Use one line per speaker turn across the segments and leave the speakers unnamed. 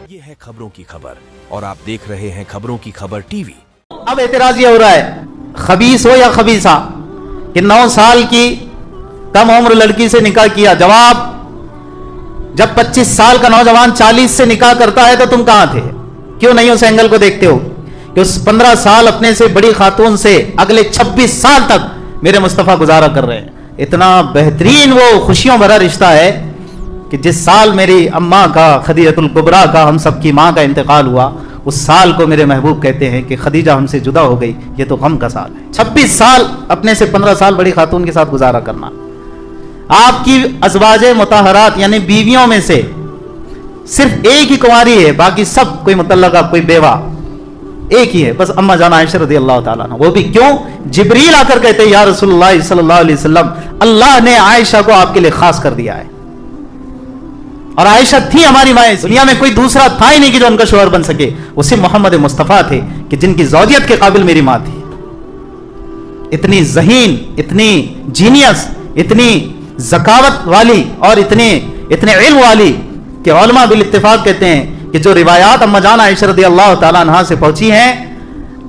ये है खबरों की खबर और आप देख रहे हैं खबरों की खबर टीवी।
अब एतराज ये हो रहा है, खबीस हो या खबीसा, कि 9 साल की कम उम्र लड़की से निकाह किया। जवाब, जब 25 साल का नौजवान 40 से निकाह करता है तो तुम कहां थे? क्यों नहीं उस एंगल को देखते हो कि उस 15 साल अपने से बड़ी खातून से अगले 26 साल तक मेरे मुस्तफा गुजारा कर रहे हैं। इतना बेहतरीन वो खुशियों भरा रिश्ता है कि जिस साल मेरी अम्मा का, खदीजतुल कुबरा का, हम सबकी माँ का इंतकाल हुआ, उस साल को मेरे महबूब कहते हैं कि खदीजा हमसे जुदा हो गई, ये तो गम का साल है। 26 साल अपने से 15 साल बड़ी खातून के साथ गुजारा करना। आपकी अज़वाजे मुताहरात यानी बीवियों में से सिर्फ एक ही कुंवारी है, बाकी सब कोई मुतल्लका, कोई बेवा, एक ही है बस, अम्मा जान आयशा रज़ियल्लाहु ताला अन्हा। वो भी क्यों? जिब्रील आकर कहते हैं या रसूलुल्लाह सल्लल्लाहु अलैहि वसल्लम, अल्लाह ने आयशा को आपके लिए खास कर दिया है। और आयशा थी हमारी माँ, दुनिया में कोई दूसरा था ही नहीं कि जो उनका शोहर बन सके। वो सिर्फ मोहम्मद मुस्तफ़ा थे कि जिनकी ज़ौजियत के काबिल मेरी माँ थी। इतनी ज़हीन, इतनी जीनियस, इतनी ज़कावत वाली और इतने इल्म वाली कि उलमा बिल इत्तिफाक कहते हैं कि जो रिवायात अम्मा जान आयशा रज़ियल्लाहु ताला अन्हा से पहुंची हैं,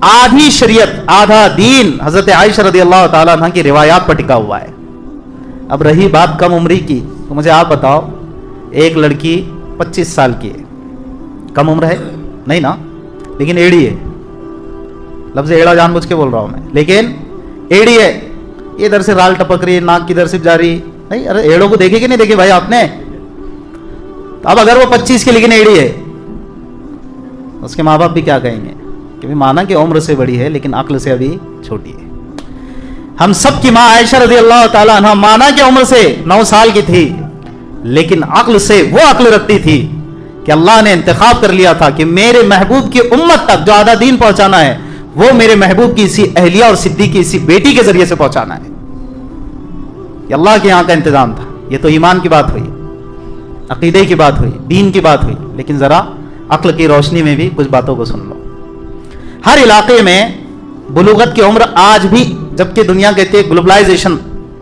आधी शरीयत, आधा दीन हज़रत आयशा रज़ियल्लाहु ताला अन्हा की रिवायात पर टिका हुआ है। अब रही बात कम उम्री की, तो मुझे आप बताओ, एक लड़की 25 साल की है, कम उम्र है नहीं ना, लेकिन एड़ी है। लफ्ज़ एड़ा जानबूझ के बोल रहा हूं मैं, लेकिन एड़ी है। इधर से राल टपक रही है, नाक की इधर से जा रही नहीं। अरे एड़ों को देखे कि नहीं देखे भाई आपने? तो अब अगर वो 25 की लेकिन एड़ी है, उसके माँ बाप भी क्या कहेंगे कि भी माना कि उम्र से बड़ी है लेकिन अक्ल से अभी छोटी है। हम सब की माँ आयशा रज़ियल्लाहु ताला अन्हा माना कि उम्र से 9 साल की थी, लेकिन अक्ल से वो अक्ल रखती थी कि अल्लाह ने इंतखाब कर लिया था कि मेरे महबूब की उम्मत तक जो आधा दीन पहुंचाना है, वो मेरे महबूब की इसी अहलिया और सिद्दीक़ की इसी बेटी के जरिए से पहुंचाना है। ये अल्लाह के यहाँ का इंतजाम था। ये तो ईमान की बात हुई, अकीदे की बात हुई, दीन की बात हुई, लेकिन जरा अक्ल की रोशनी में भी कुछ बातों को सुन लो। हर इलाके में बुलूगत की उम्र आज भी, जबकि दुनिया कहती है ग्लोबलाइजेशन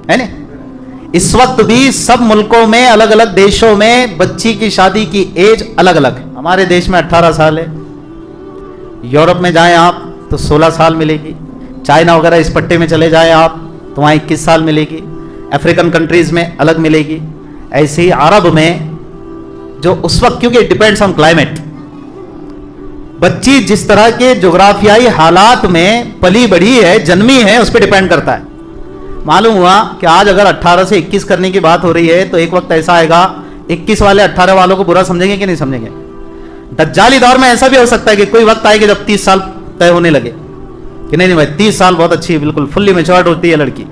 है ना, इस वक्त भी सब मुल्कों में, अलग अलग देशों में बच्ची की शादी की एज अलग अलग है। हमारे देश में 18 साल है, यूरोप में जाएं आप तो 16 साल मिलेगी, चाइना वगैरह इस पट्टे में चले जाएं आप तो वहाँ 21 साल मिलेगी, अफ्रीकन कंट्रीज में अलग मिलेगी। ऐसे ही अरब में जो उस वक्त, क्योंकि इट डिपेंड्स ऑन क्लाइमेट, बच्ची जिस तरह के जोग्राफियाई हालात में पली बढ़ी है, जन्मी है, उस पर डिपेंड करता है। मालूम हुआ कि आज अगर 18 से 21 करने की बात हो रही है तो एक वक्त ऐसा आएगा 21 वाले 18 वालों को बुरा समझेंगे कि नहीं समझेंगे? दज्जाली दौर में ऐसा भी हो सकता है कि कोई वक्त आएगा जब 30 साल तय होने लगे कि नहीं भाई 30 साल बहुत अच्छी है, बिल्कुल फुल्ली मैच्योर्ड होती है लड़की।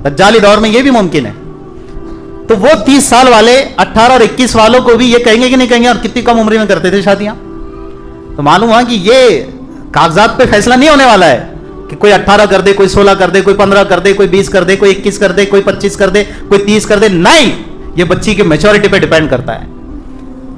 दज्जाली दौर में ये भी मुमकिन है। तो वो 30 साल वाले 18 और 21 वालों को भी ये कहेंगे कि नहीं कहेंगे, और कितनी कम उम्र में करते थे शादियां। तो मालूम हुआ कि ये कागजात पे फैसला नहीं होने वाला है कि कोई 18 कर दे, कोई 16 कर दे, कोई 15 कर दे, कोई 20 कर दे, कोई 21 कर दे, कोई 25 कर दे, कोई 30 कर दे। नहीं, ये बच्ची की मैच्योरिटी पे डिपेंड करता है।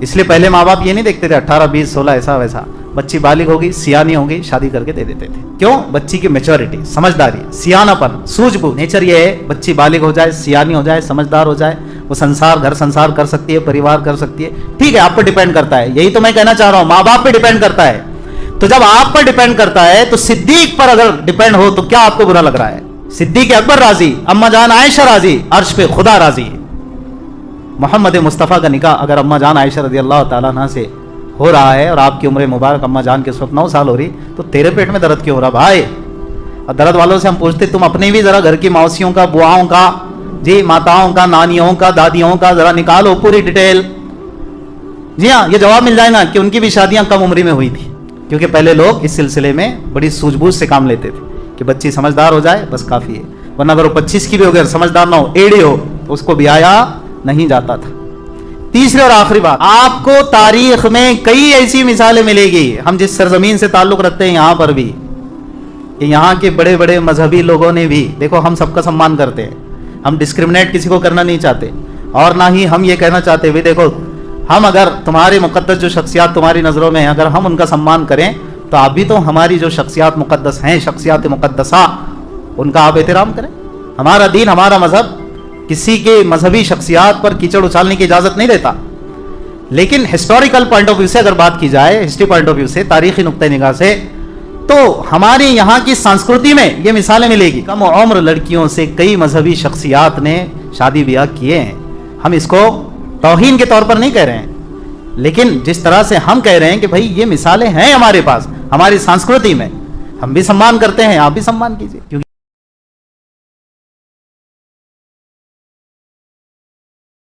इसलिए पहले माँ बाप ये नहीं देखते थे 18, 20, 16 ऐसा वैसा। बच्ची बालिग होगी, सियानी होगी, शादी करके दे देते थे। क्यों? बच्ची की मैच्योरिटी, समझदारी, सियानापन, सूझबूझ। नेचर ये है बच्ची बालिग हो जाए, सियानी हो जाए, समझदार हो जाए, वो संसार, घर संसार कर सकती है, परिवार कर सकती है। ठीक है, आप पर डिपेंड करता है। यही तो मैं कहना चाह रहा हूं, माँ बाप पे डिपेंड करता है। तो जब आप पर डिपेंड करता है तो सिद्दीक पर अगर डिपेंड हो तो क्या आपको बुरा लग रहा है? सिद्दीक अकबर राजी, अम्मा जान आयशा राजी, अर्श पे खुदा राजी। मोहम्मद मुस्तफ़ा का निकाह अगर अम्मा जान आयशा रज़ियल्लाहु ताला अन्हा से हो रहा है और आपकी उम्र मुबारक अम्मा जान के इस वक्त 9 साल हो रही, तो तेरे पेट में दर्द क्यों हो रहा भाई? और दर्द वालों से हम पूछते, तुम अपने भी जरा घर की मौसियों का, बुआओं का, जी माताओं का, नानियों का, दादियों का जरा निकालो पूरी डिटेल। जी हाँ, ये जवाब मिल जाएगा कि उनकी भी शादियां कम उम्र में हुई थी, क्योंकि पहले लोग इस सिलसिले में बड़ी सूझबूझ से काम लेते थे कि बच्ची समझदार हो जाए बस काफी है। वरना अगर वो 25 की भी हो गया, समझदार ना हो, एड़ी हो, तो उसको ब्याया नहीं जाता था। तीसरी और आखिरी बात, आपको तारीख में कई ऐसी मिसालें मिलेगी, हम जिस सरजमीन से ताल्लुक रखते हैं यहाँ पर भी, कि यहाँ के बड़े बड़े मजहबी लोगों ने भी, देखो हम सबका सम्मान करते हैं, हम डिस्क्रिमिनेट किसी को करना नहीं चाहते, और ना ही हम ये कहना चाहते भी देखो हम अगर तुम्हारे मुकद्दस जो शख्सियात तुम्हारी नज़रों में हैं, अगर हम उनका सम्मान करें तो आप भी तो हमारी जो शख्सियात मुकद्दस हैं, शख्सियात मुकद्दसा, उनका आप एहतराम करें। हमारा दीन, हमारा मजहब किसी के मजहबी शख्सियात पर कीचड़ उछालने की इजाज़त नहीं देता, لیکن ہسٹوریکل پوائنٹ آف ویو سے اگر بات کی جائے، ہسٹری پوائنٹ آف ویو سے، تاریخی نقطہ نگاہ سے، تو ہمارے یہاں کی سنسکرتی میں یہ مثالیں ملے گی. کم عمر لڑکیوں سے کئی مذہبی شخصیات نے شادی بیاہ کیے ہیں. ہم اس کو توہین کے طور پر نہیں کہہ رہے ہیں، لیکن جس طرح سے ہم کہہ رہے ہیں کہ بھائی یہ مثالیں ہیں ہمارے پاس، ہماری سنسکرتی میں، ہم بھی سمان کرتے ہیں، آپ بھی سمان کیجیے. کیونکہ